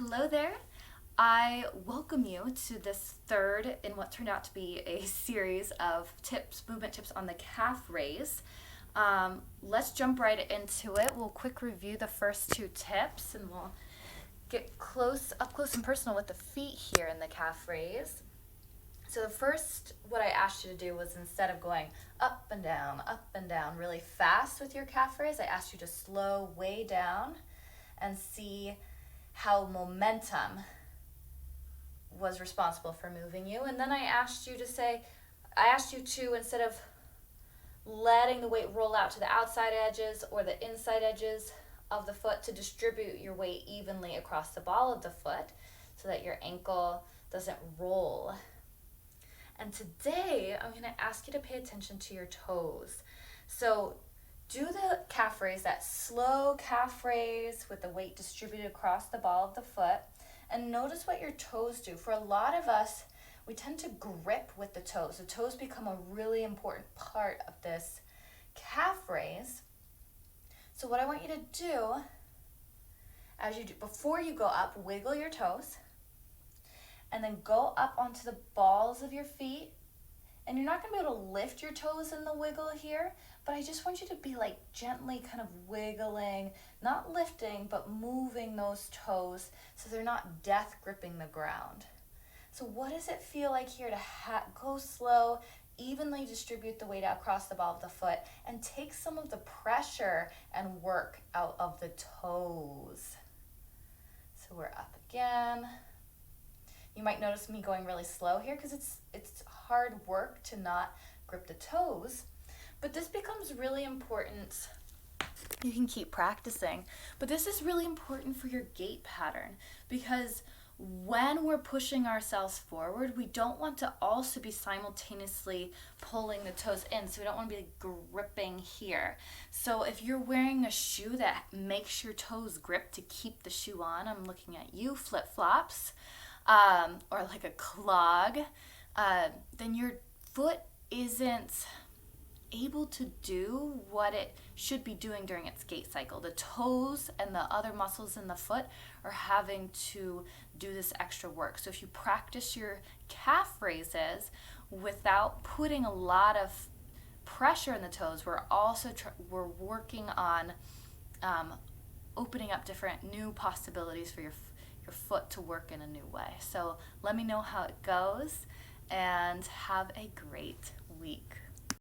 Hello there. I welcome you to this third in what turned out to be a series of tips, movement tips on the calf raise. Let's jump right into it. We'll quick review the first two tips and we'll get up close and personal with the feet here in the calf raise. So the first, what I asked you to do was instead of going up and down really fast with your calf raise, I asked you to slow way down and see how momentum was responsible for moving you. And then I asked you to, instead of letting the weight roll out to the outside edges or the inside edges of the foot, to distribute your weight evenly across the ball of the foot so that your ankle doesn't roll. And today I'm going to ask you to pay attention to your toes. So do the calf raise, that slow calf raise with the weight distributed across the ball of the foot, and notice what your toes do. For a lot of us, we tend to grip with the toes. The toes become a really important part of this calf raise. So what I want you to do, before you go up, wiggle your toes, and then go up onto the balls of your feet. And you're not going to be able to lift your toes in the wiggle here, but I just want you to be like gently kind of wiggling, not lifting, but moving those toes so they're not death gripping the ground. So what does it feel like here to go slow, evenly distribute the weight out across the ball of the foot, and take some of the pressure and work out of the toes? So we're up again. You might notice me going really slow here because it's hard work to not grip the toes, but this becomes really important. You can keep practicing, but this is really important for your gait pattern, because when we're pushing ourselves forward, we don't want to also be simultaneously pulling the toes in, so we don't want to be gripping here. So if you're wearing a shoe that makes your toes grip to keep the shoe on, I'm looking at you, flip-flops, or like a clog, then your foot isn't able to do what it should be doing during its gait cycle. The toes and the other muscles in the foot are having to do this extra work. So if you practice your calf raises without putting a lot of pressure in the toes, we're working on opening up different new possibilities for your foot to work in a new way. So let me know how it goes and have a great week.